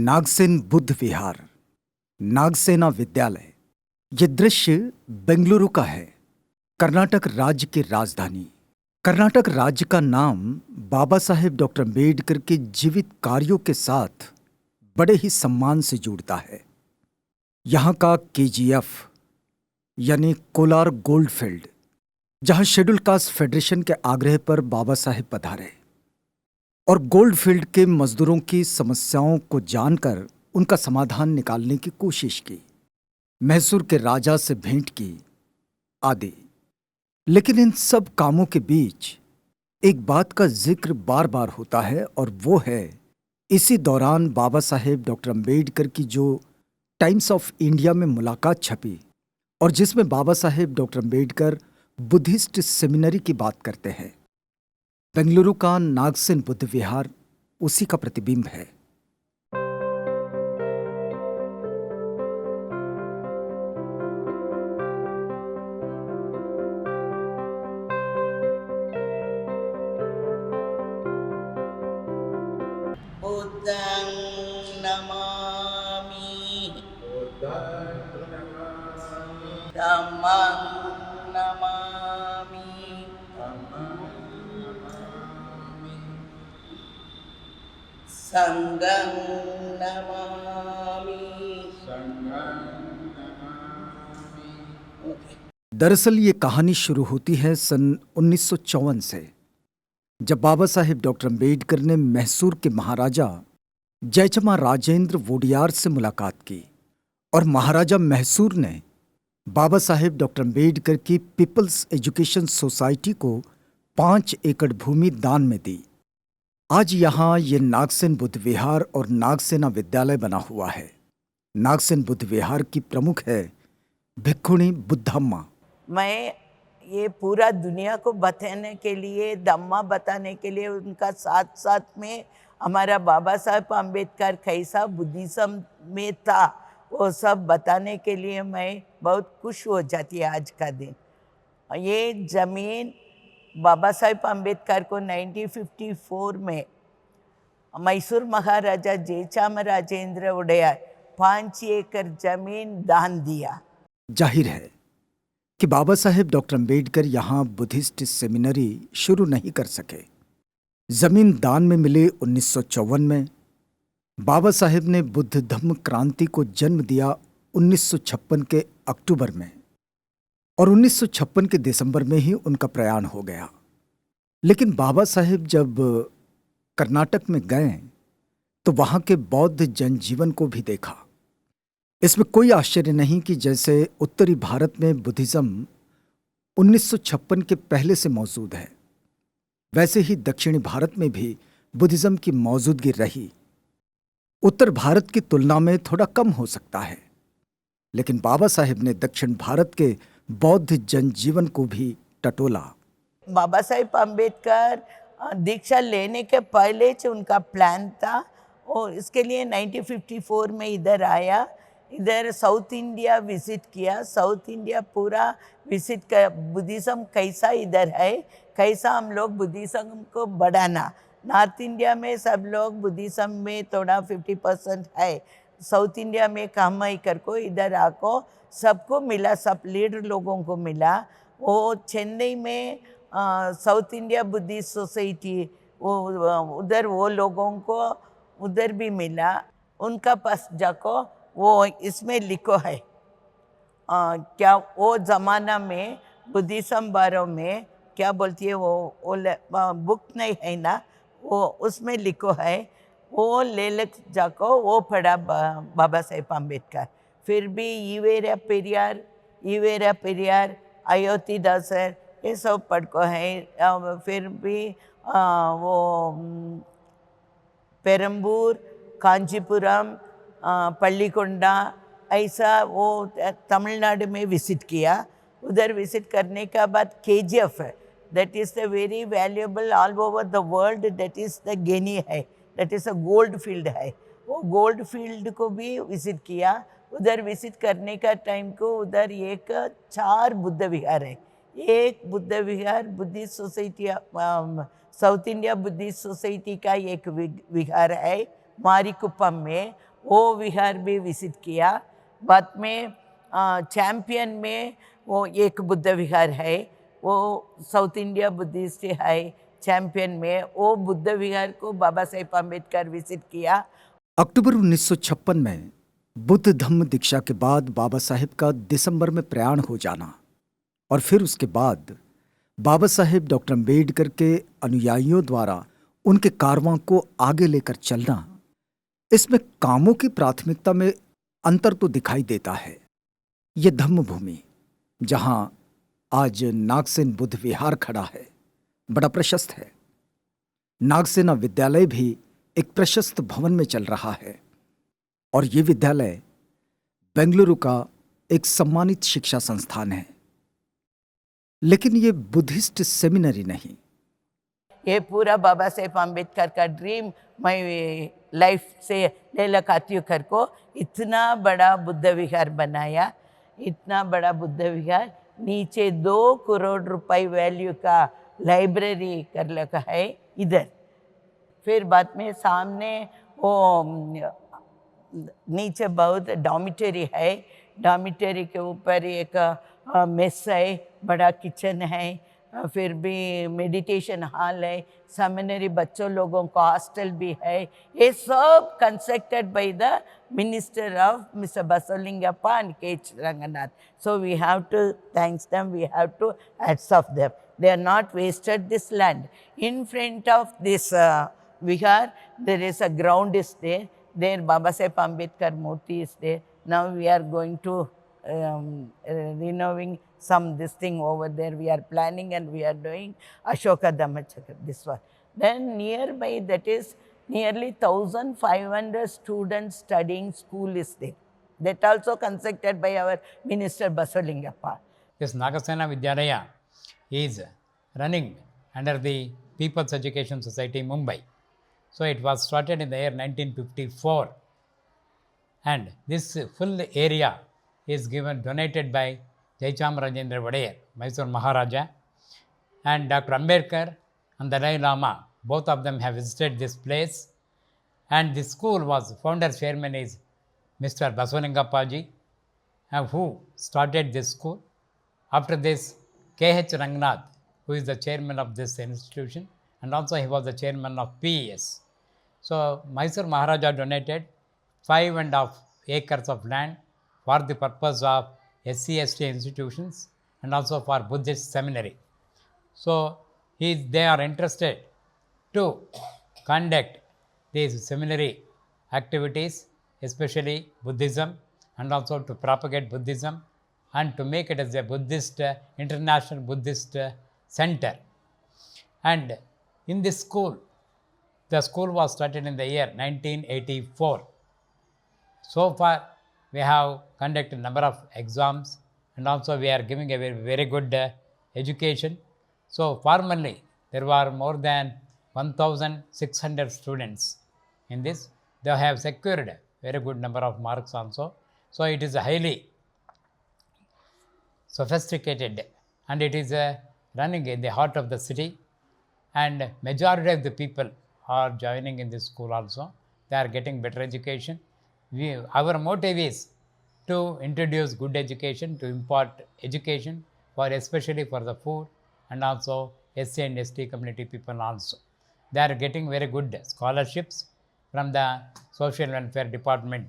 नागसेन बुद्ध विहार, नागसेना विद्यालय। ये दृश्य बेंगलुरु का है, कर्नाटक राज्य की राजधानी। कर्नाटक राज्य का नाम बाबा साहेब डॉक्टर अम्बेडकर के जीवित कार्यों के साथ बड़े ही सम्मान से जुड़ता है। यहाँ का केजीएफ यानी कोलार गोल्डफील्ड, जहाँ शेड्यूल कास्ट फेडरेशन के आग्रह पर बाबा साहेब पधारे और गोल्डफील्ड के मजदूरों की समस्याओं को जानकर उनका समाधान निकालने की कोशिश की, मैसूर के राजा से भेंट की आदि। लेकिन इन सब कामों के बीच एक बात का जिक्र बार बार होता है और वो है इसी दौरान बाबा साहेब डॉक्टर अम्बेडकर की जो टाइम्स ऑफ इंडिया में मुलाकात छपी और जिसमें Baba Saheb doctor Ambedkar Buddhist seminary की बात करते हैं। बेंगलुरु का नागसेन बुद्ध विहार उसी का प्रतिबिंब है। बुद्धं नमामि धम्मं नमामि संघं नमामि। दरअसल ये कहानी शुरू होती है सन 1954 से, जब बाबा साहेब डॉक्टर अम्बेडकर ने मैसूर के महाराजा जयचमा राजेंद्र वोडियार से मुलाकात की और महाराजा मैसूर ने बाबा साहेब डॉक्टर अम्बेडकर की पीपल्स एजुकेशन सोसाइटी को 5 एकड़ भूमि दान में दी। आज यहाँ ये नागसेन बुद्ध विहार और नागसेना विद्यालय बना हुआ है। नागसेन बुद्ध विहार की प्रमुख है भिक्षुणी बुद्धम्मा। मैं ये पूरा दुनिया को बताने के लिए, धम्मा बताने के लिए, उनका साथ साथ में हमारा बाबा साहेब अम्बेडकर कैसा बुद्धिज्म में था वो सब बताने के लिए मैं बहुत खुश हो जाती है आज का दिन। ये ज़मीन बाबा साहेब अम्बेडकर को 1954 में मैसूर महाराजा जयचामराजेंद्र वोडेयार 5 एकड़ जमीन दान दिया। जाहिर है कि बाबा साहेब डॉक्टर अम्बेडकर यहाँ बुद्धिस्ट सेमिनरी शुरू नहीं कर सके। जमीन दान में मिले 1954 में बाबा साहेब ने बुद्ध धम्म क्रांति को जन्म दिया 1956 के अक्टूबर में और 1956 के दिसंबर में ही उनका प्रयाण हो गया। लेकिन बाबा साहेब जब कर्नाटक में गए तो वहाँ के बौद्ध जनजीवन को भी देखा। इसमें कोई आश्चर्य नहीं कि जैसे उत्तरी भारत में बुद्धिज्म 1956 के पहले से मौजूद है, वैसे ही दक्षिणी भारत में भी बुद्धिज्म की मौजूदगी रही। उत्तर भारत की तुलना में थोड़ा कम हो सकता है, लेकिन बाबा साहेब ने दक्षिण भारत के बौद्ध जनजीवन को भी टटोला। बाबा साहेब अम्बेडकर दीक्षा लेने के पहले जो उनका प्लान था और इसके लिए 1954 में इधर आया, इधर साउथ इंडिया विजिट किया। साउथ इंडिया पूरा विजिट कर बुद्धिज्म कैसा इधर है, कैसा हम लोग बुद्धिज्म को बढ़ाना। नॉर्थ इंडिया में सब लोग बुद्धिज्म में थोड़ा 50% है, साउथ इंडिया में कम ही कर को इधर आको सबको मिला, सब लीडर लोगों को मिला। वो चेन्नई में साउथ इंडिया बुद्धिस्ट सोसाइटी वो उधर वो लोगों को उधर भी मिला। उनका पास जाको वो इसमें लिखो है क्या वो ज़माना में बुद्धिज्म बारे में क्या बोलती है वो बुक नहीं है ना, वो उसमें लिखो है, वो ले ले जाको वो पढ़ा बाबा साहेब अम्बेडकर। फिर भी ईवेरा पेरियार अयोध्यादासर ये सब पढ़ को है। फिर भी वो पेरम्बूर, कांचीपुरम, पल्लीकोंडा ऐसा वो तमिलनाडु में विजिट किया। उधर विजिट करने के बाद केजीएफ है, that is the very valuable all over the world, that is the गेनी है, that is a gold field है। वो गोल्ड फील्ड को भी विजिट किया। उधर विजिट करने का टाइम को उधर एक 4 बुद्ध विहार है। एक Buddha Vihar Buddhist society South India Buddhist society का एक विहार है मारिकुप्पम में, वो विहार भी विजिट किया। बाद में चैम्पियन में वो एक बुद्ध विहार है, वो साउथ इंडिया बुद्धिस्ट है चैम्पियन में, वो बुद्ध विहार को बाबा साहेब अम्बेडकर विजिट किया। अक्टूबर 1956 में बुद्ध धम्म दीक्षा के बाद बाबा साहेब का दिसंबर में प्रयाण हो जाना और फिर उसके बाद बाबा साहेब डॉक्टर अम्बेडकर के अनुयायियों द्वारा उनके कारवां को आगे लेकर चलना, इसमें कामों की प्राथमिकता में अंतर तो दिखाई देता है। ये धम्म भूमि जहां आज नागसेन बुद्ध विहार खड़ा है बड़ा प्रशस्त है। नागसेना विद्यालय भी एक प्रशस्त भवन में चल रहा है और ये विद्यालय बेंगलुरु का एक सम्मानित शिक्षा संस्थान है। लेकिन ये बुद्धिस्ट सेमिनरी नहीं। ये पूरा बाबा साहेब अम्बेडकर का ड्रीम मैं लाइफ से ले लगाती हूँ कर को। इतना बड़ा बुद्ध विहार बनाया, इतना बड़ा बुद्ध विहार, नीचे 2 करोड़ रुपए वैल्यू का लाइब्रेरी कर लगा है इधर। फिर बाद में सामने वो नीचे बहुत डॉमिटरी है, डॉमिटरी के ऊपर एक मेस है, बड़ा किचन है, फिर भी मेडिटेशन हॉल है, सेमिनरी बच्चों लोगों का हॉस्टल भी है। ये सब constructed by the minister of mister Basavalingappa and K.H. Ranganath. So we have to thanks them, we have to hats off them. They are not wasted this land. In front of this vihar, there is a ground is there. There Baba Saheb Ambedkar Murti is there. Now we are going to renoving some this thing over there. We are planning and we are doing Ashoka Dhammachakra, this one. Then nearby, that is nearly 1,500 students studying school is there. That also constructed by our Minister Basalingappa. This Nagasena Vidyalaya is running under the People's Education Society, Mumbai. So it was started in the year 1954. And this full area is donated by Jaichamarajendra Vadeyar, Mysore Maharaja, and Dr. Ambedkar and the Dalai Lama. Both of them have visited this place. And this school was, founder chairman is Mr. Basalingappa ji, who started this school. After this, K.H. Ranganath, who is the chairman of this institution, and also he was the chairman of PES. So Mysore Maharaja donated 5.5 acres of land for the purpose of SC/ST institutions and also for Buddhist seminary. So they are interested to conduct these seminary activities, especially Buddhism, and also to propagate Buddhism and to make it as a Buddhist, international Buddhist center. And in this school, the school was started in the year 1984. So far, we have conducted a number of exams and also we are giving a very good education. So formerly, there were more than 1,600 students in this. They have secured a very good number of marks also. So it is highly sophisticated and it is running in the heart of the city, and majority of the people are joining in this school also. They are getting better education. Our motive is to introduce good education, to impart education for especially for the poor and also SC and ST community people also. They are getting very good scholarships from the Social Welfare Department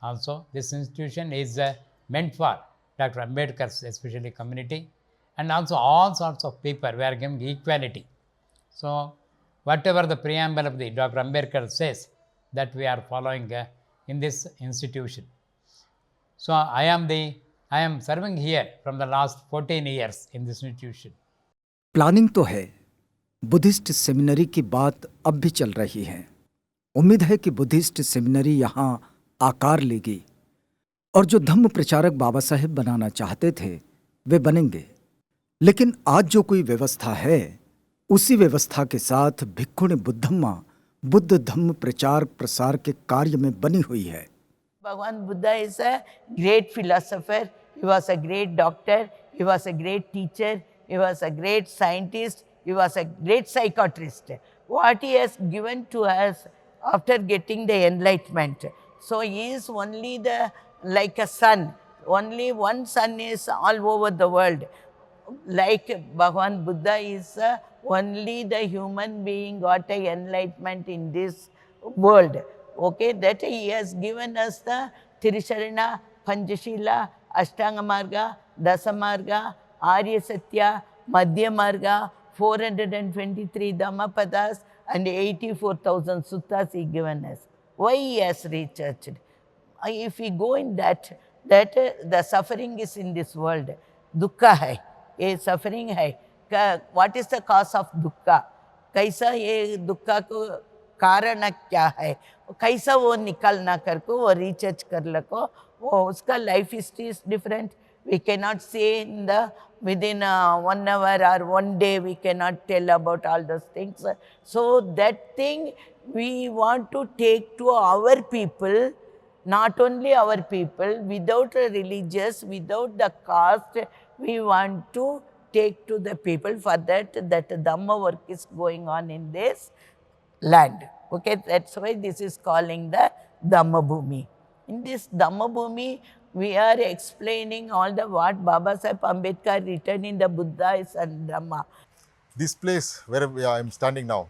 also. This institution is meant for Dr. Ambedkar's especially community, and also all sorts of people. We are giving equality. So whatever the preamble of the Dr. Ambedkar says, that we are following in this institution. So I am serving here from the last 14 years in this institution. Planning तो है, Buddhist seminary की बात अब भी चल रही है। उम्मीद है कि बुद्धिस्ट सेमिनरी यहाँ आकार लेगी और जो धम्म प्रचारक बाबा साहेब बनाना चाहते थे वे बनेंगे। लेकिन आज जो कोई व्यवस्था है, उसी व्यवस्था के साथ भिक्खुणी बुद्धम्मा बुद्ध धम्म प्रचार प्रसार के कार्य में बनी हुई है। Bhagavan Buddha is a great philosopher, he was a great doctor, he was a great teacher, he was a great scientist, he was a great psychiatrist. What he has given to us after getting the enlightenment, So he is only the like a sun. Only one sun is all over the world. Like Bhagavan Buddha is only the human being got a enlightenment in this world. Okay, that he has given us the Tirisharana, Panchashila, Ashtanga Marga, Dasamarga, Arya Satya, Madhya Marga, 423 Dhammapadas and 84,000 suttas he given us. Why he has researched? If we go in that, the suffering is in this world. Dukkha hai. ये suffering है. What is the cause of dukkha? कैसा ये दुक्खा को कारण क्या है? कैसा वो निकलना करको वो रिसर्च कर लको. वो उसका life history is different. We cannot say in the within 1 hour or 1 day we cannot tell about all those things. So that thing we want to take to our people, not only our people, without a religious, without the caste, we want to take to the people. For that Dhamma work is going on in this land. Okay, that's why this is calling the Dhamma Bhumi. In this Dhamma Bhumi, we are explaining all the what Baba Sahib Ambedkar written in the Buddha and Dhamma. This place where I am standing now,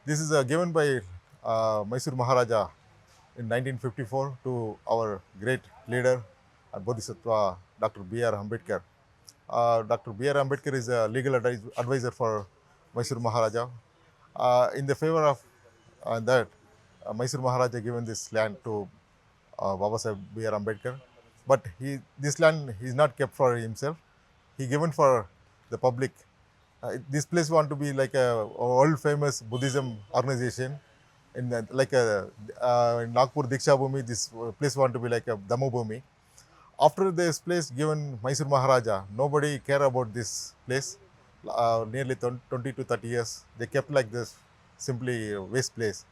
this is given by Mysore Maharaja in 1954 to our great leader and Bodhisattva Dr. B.R. Ambedkar. Dr. B.R. Ambedkar is a legal advisor for Mysore Maharaja. In the favor of that, Mysore Maharaja given this land to Baba Sahib B.R. Ambedkar. But this land is not kept for himself. He given for the public. This place want to be like a world famous Buddhism organization. In in Nagpur Diksha Bhumi, this place want to be like a Dhamma Bhumi. After this place given Mysore Maharaja, nobody care about this place. Nearly 20 to 30 years, they kept like this, simply waste place.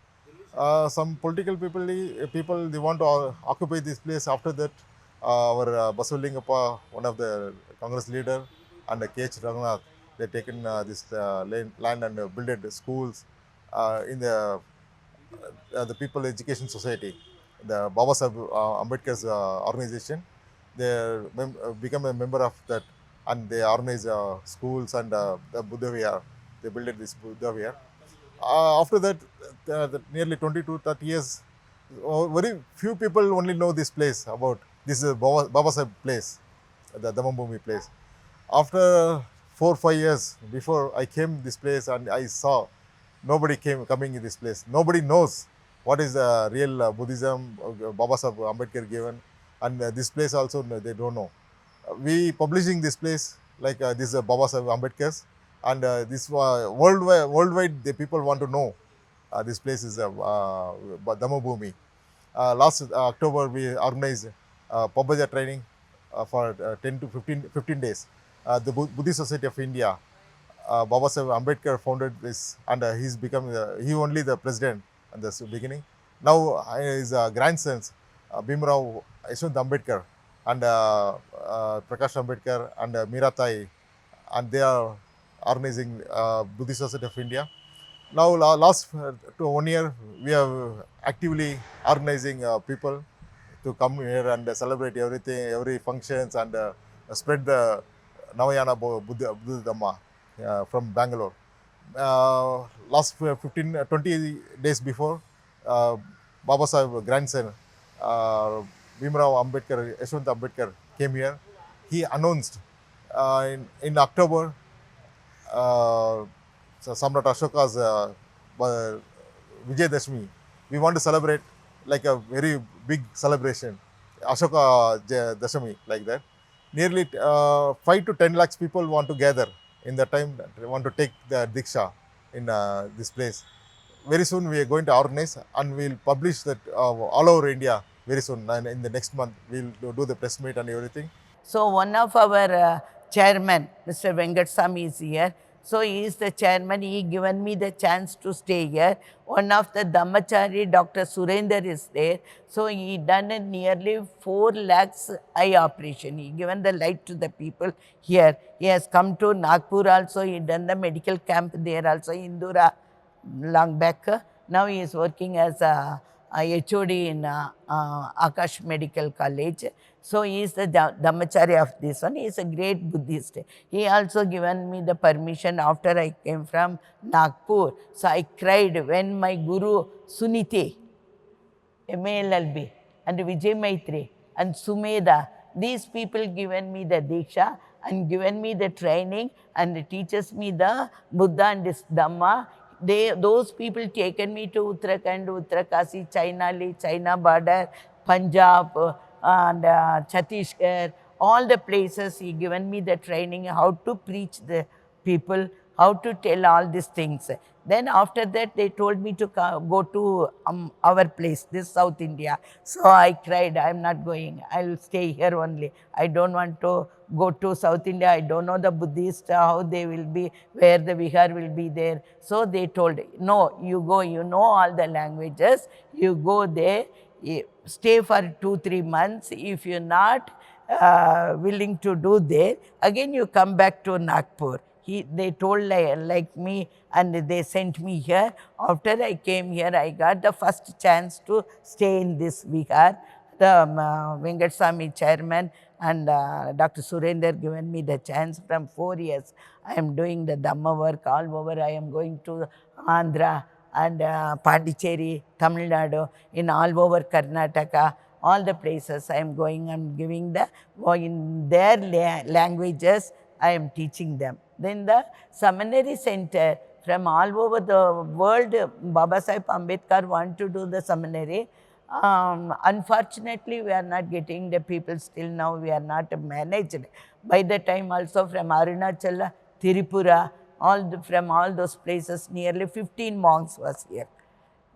Some political people they want to occupy this place. After that, our Basulingappa, one of the Congress leader, and K.H. Raghunath, they taken this land and built schools in the People Education Society, the Baba Sahib Ambedkar's organization. They become a member of that, and they organize schools and the Buddha Vihar. They built this Buddha Vihar. After that, nearly 20 to 30 years, very few people only know this place about. This is Baba Sahib place, the Dhamma Bhumi place. After 4-5 years before I came this place and I saw nobody coming in this place. Nobody knows what is the real Buddhism Baba Sahib Ambedkar given, and this place also they don't know. We publishing this place like this Baba Sahib Ambedkar's, and this worldwide the people want to know this place is Dhamma Bhumi. Last October we organized Pabaja training for 10 to 15 days. The Buddhist Society of India, Baba Sahib Ambedkar founded this, and he's become he only the president at the beginning. Now his grandsons Bhimrao Yashwant Ambedkar and Prakash Ambedkar and Miratai, and they are organizing Buddhist Society of India. Now last to 1 year we are actively organizing people to come here and celebrate everything, every functions, and spread the Navayana Buddha Dhamma from Bangalore. Last 20 days before, Baba Sahib grandson Bhimrao Ambedkar, Yashwant Ambedkar came here. He announced in October Samrat Ashoka's Vijayadashmi. We want to celebrate like a very big celebration, Ashoka Dashami, like that. Nearly 5 to 10 lakhs people want to gather in the time, they want to take the Diksha in this place. Very soon we are going to organize and we will publish that all over India very soon. And in the next month, we will do the press meet and everything. So one of our chairman, Mr. Venkatsamy is here. So he is the chairman. He given me the chance to stay here. One of the Dhammachari, Dr. Surender is there. So he done a nearly 4 lakhs eye operation. He given the light to the people here. He has come to Nagpur also. He done the medical camp there also, Indura, long back. Now he is working as a HOD in Akash Medical College. So he is the Dhammacharya of this one. He is a great Buddhist. He also given me the permission after I came from Nagpur. So I cried when my Guru Sunite, MALLB, and Vijay Maitri and Sumedha, these people given me the Diksha and given me the training and teaches me the Buddha and this Dhamma. Those people taken me to Uttarakhand, Uttarakasi, China border, Punjab, and Chhattisgarh, all the places he given me the training how to preach the people, how to tell all these things. Then after that they told me to go to our place, this South India. So I cried, I am not going, I will stay here only. I don't want to go to South India. I don't know the Buddhists, how they will be, where the Vihar will be there. So they told, no, you go, you know all the languages, you go there, stay for 2-3 months. If you're not willing to do there, again you come back to Nagpur. They told like me and they sent me here. After I came here, I got the first chance to stay in this Vihar. The Venkat Swami chairman and Dr. Surender given me the chance. From 4 years. I am doing the Dhamma work all over. I am going to Andhra and Pondicherry, Tamil Nadu, in all over Karnataka, all the places I am going and giving the, in their languages, I am teaching them. Then the seminary center from all over the world, Baba Sahib Ambedkar want to do the seminary. Unfortunately, we are not getting the people still now, we are not managed. By the time also from Arunachala, Tirupura, from all those places, nearly 15 monks was here.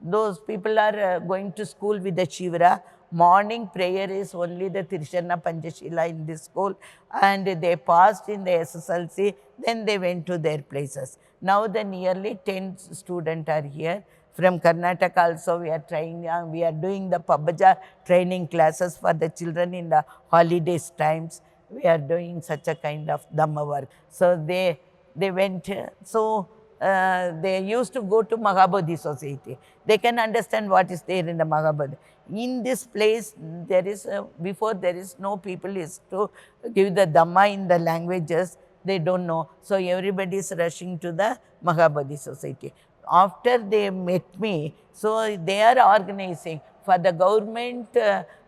Those people are going to school with the Shivara. Morning prayer is only the Tirshana Panchashila in this school, and they passed in the SSLC, then they went to their places. Now the nearly 10 students are here. From Karnataka also we are trying, we are doing the Pabaja training classes for the children in the holidays times. We are doing such a kind of Dhamma work. So they went, they used to go to Mahabodhi Society. They can understand what is there in the Mahabodhi. In this place, there is, before there is no people is to give the Dhamma in the languages, they don't know. So everybody is rushing to the Mahabodhi Society. After they met me, so they are organizing for the government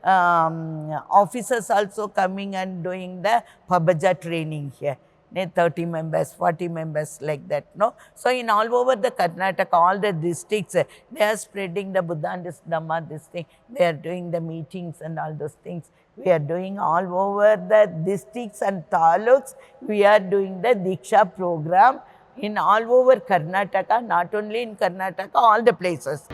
officers also coming and doing the Pabaja training here. 30 members, 40 members like that, no? So in all over the Karnataka, all the districts, they are spreading the Buddha and this Dhamma, this thing. They are doing the meetings and all those things. We are doing all over the districts and taluks. We are doing the Diksha program in all over Karnataka, not only in Karnataka, all the places.